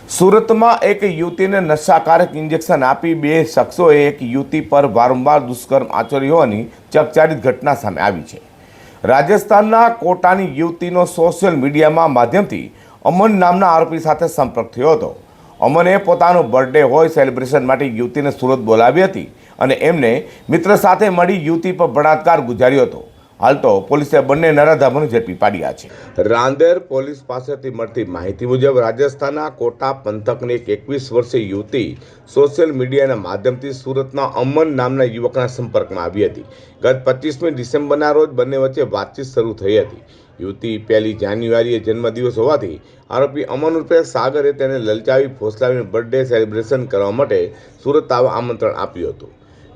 સુરતમાં એક યુવતીને નશાકારક ઇન્જેક્શન આપી બે શખ્સોએ એક યુવતી પર વારંવાર દુષ્કર્મ આચર્યું હોવાની ચકચારિત ઘટના સામે આવી છે। રાજસ્થાનના કોટાની યુવતીનો સોશિયલ મીડિયામાં માધ્યમથી અમન નામના આરોપી સાથે સંપર્ક થયો હતો। અમને પોતાનો બર્થડે હોય સેલિબ્રેશન માટે યુવતીને સુરત બોલાવી હતી અને એમને મિત્ર સાથે મળી યુવતી પર બળાત્કાર ગુજાર્યો હતો। હાલ તો પોલીસે બંને નરાધામોને ઝડપી પાડ્યા છે। રાંદેર પોલીસ પાસેથી મળતી માહિતી મુજબ રાજસ્થાનના કોટા પંથકની એક 21 વર્ષીય યુવતી સોશિયલ મીડિયાના માધ્યમથી સુરતના અમન નામના યુવકના સંપર્કમાં આવી હતી। ગત 25મી ડિસેમ્બરના રોજ બંને વચ્ચે વાતચીત શરૂ થઈ હતી। યુવતી 1 જાન્યુઆરીએ જન્મદિવસ હોવાથી આરોપી અમન ઉર્ફે સાગરે તેને લલચાવી ફોસલાવીને બર્થડે સેલિબ્રેશન કરવા માટે સુરત આવવા આમંત્રણ આપ્યું હતું।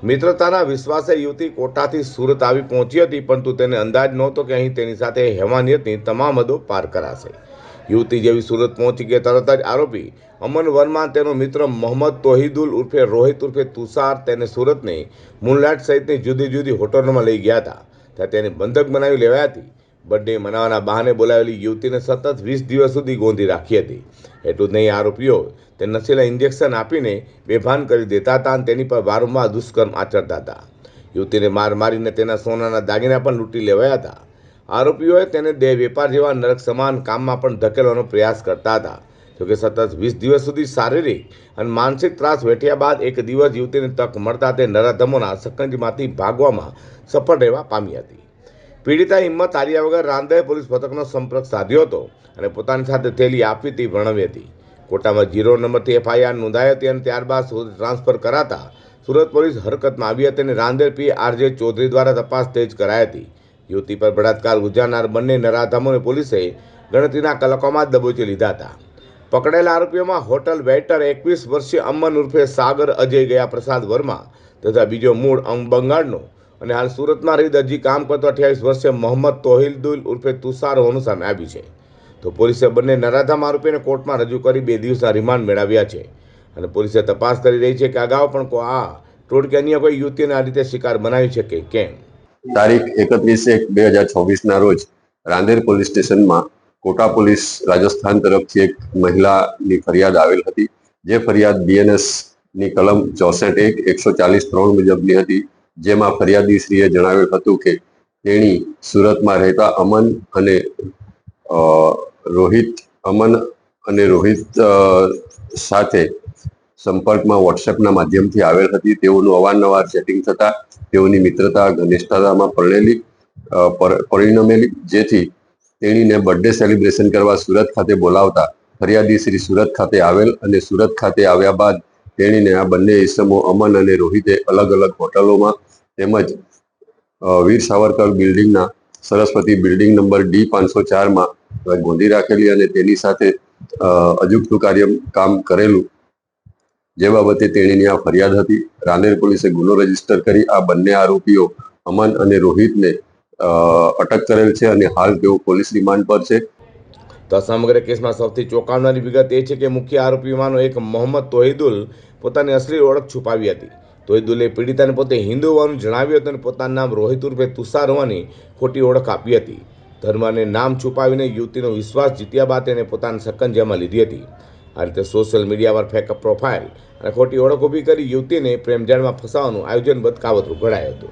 મિત્રતાના વિશ્વાસે યુવતી કોટાથી સુરત આવી પહોંચી હતી, પરંતુ તેને અંદાજ નહોતો કે અહીં તેની સાથે હેવાનિયતની તમામ હદો પાર કરાશે। યુવતી જેવી સુરત પહોંચી કે તરત જ આરોપી અમન વર્મા તેનો મિત્ર મોહમ્મદ તોહિદુલ ઉર્ફે રોહિત ઉર્ફે તુષાર તેને સુરતની મૂનલાઇટ સહિતની જુદી જુદી હોટલોમાં લઈ ગયા હતા। ત્યાં તેને બંધક બનાવી લેવાઈ હતી। બર્થડે મનાવવાના બહાને બોલાવેલી યુવતીને સતત 20 દિવસ સુધી ગોંધી રાખી હતી। એટલું જ નહીં, આરોપીઓ તે નશીલા ઇન્જેક્શન આપીને બેભાન કરી દેતા હતા અને તેની પર વારંવાર દુષ્કર્મ આચરતા હતા। યુવતીને માર મારીને તેના સોનાના દાગીના પણ લૂંટી લેવાયા હતા। આરોપીઓએ તેને દેહ વેપાર જેવા નરક સમાન કામમાં પણ ધકેલવાનો પ્રયાસ કરતા હતા। જોકે સતત 20 દિવસ સુધી શારીરિક અને માનસિક ત્રાસ વેઠ્યા બાદ એક દિવસ યુવતીને તક મળતા તે નરાધમોના સકંજમાંથી ભાગવામાં સફળ રહેવા પામી હતી। પીડિતા હિંમત હાર્યા વગર રાંદેર પોલીસ મથકનો સંપર્ક સાધ્યો હતો અને પોતાની સાથે થયેલી આપવીતી વર્ણવી હતી। કોટામાં 0 નંબરથી FIR નોંધાઈ હતી અને ત્યારબાદ સુરત ટ્રાન્સફર કરાતા સુરત પોલીસ હરકતમાં આવી હતી અને રાંદેર પી RJ ચૌધરી દ્વારા તપાસ તેજ કરાઈ હતી। યુવતી પર બળાત્કાર ગુજારનાર બંને નરાધમોને પોલીસે ગણતરીના કલાકોમાં જ દબોચી લીધા હતા। પકડાયેલા આરોપીઓમાં હોટલ વેઇટર 21 વર્ષીય અમન ઉર્ફે સાગર અજય ગયા પ્રસાદ વર્મા તથા બીજો મૂળ બંગાળનો અને હાલ સુરતમાં રહી હજી કામ કરતો 28 વર્ષીય મોહમ્મદ તોહિદુલ ઉર્ફે તુષાર હોવાનું સામે આવ્યું છે। તો પોલીસે બંને નરાધમ આરોપીને કોર્ટમાં રજૂ કરી 2 દિવસના રિમાન્ડ મેળવ્યા છે અને પોલીસે તપાસ કરી રહી છે કે અગાઉ પણ આ ટોળકી અન્ય કોઈ યુવતીને આ રીતે શિકાર બનાવી છે કે કેમ। તારીખ 31/1/2024 ના રોજ રાંદેર પોલીસ સ્ટેશનમાં કોટા પોલીસ રાજસ્થાન તરફથી એક મહિલાની ફરિયાદ આવેલ હતી। જે ફરિયાદ BNS ની કલમ 64(1) 140(3) મુજબની હતી, જેમાં ફરિયાદીશ્રીએ જણાવેલ હતું કે તેણી સુરતમાં રહેતા અમન અને રોહિત સાથે સંપર્કમાં વોટ્સએપના માધ્યમથી આવેલ હતી। તેઓનું અવારનવાર સેટિંગ થતા તેઓની મિત્રતા ઘનિષ્ઠતામાં પરિણમેલી, જેથી તેણીને બર્થડે સેલિબ્રેશન કરવા સુરત ખાતે બોલાવતા ફરિયાદી શ્રી સુરત ખાતે આવેલ અને સુરત ખાતે આવ્યા બાદ તેણીને આ બંને ઇસમો અમન અને રોહિતે અલગ અલગ હોટલોમાં તેમજ વીર સાવરકર બિલ્ડિંગના સરસ્વતી બિલ્ડિંગ નંબર D504માં ગોંધી રાખેલી અને તેની સાથે અજુગતું કામ કરેલું, જે બાબતે તેણીની આ ફરિયાદ હતી। રાંદેર પોલીસે ગુનો રજીસ્ટર કરી આ બંને આરોપીઓ અમન અને રોહિતને અટક કરેલ છે અને હાલ તેઓ પોલીસ રિમાન્ડ પર છે। તો સમગ્ર કેસમાં સૌથી ચોંકાવનારી વિગત એ છે કે મુખ્ય આરોપીમાંનો એક મોહમ્મદ તોહિદુલ પોતાની અસલી ઓળખ છુપાવી હતી। તોહિદુલે પીડિતાને પોતે હિન્દુ હોવાનું જણાવ્યું હતું અને પોતાનું નામ રોહિત ઉર્ફે તુષાર હોવાની ખોટી ઓળખ આપી હતી। ધર્મ અને નામ છુપાવીને યુવતીનો વિશ્વાસ જીત્યા બાદ તેને પોતાના સકંજામાં લીધી હતી। આ રીતે સોશિયલ મીડિયા પર ફેક પ્રોફાઇલ અને ખોટી ઓળખ ઊભી કરી યુવતીને પ્રેમજાળમાં ફસાવવાનું આયોજનબદ્ધ કાવતરું ઘડાયું હતું।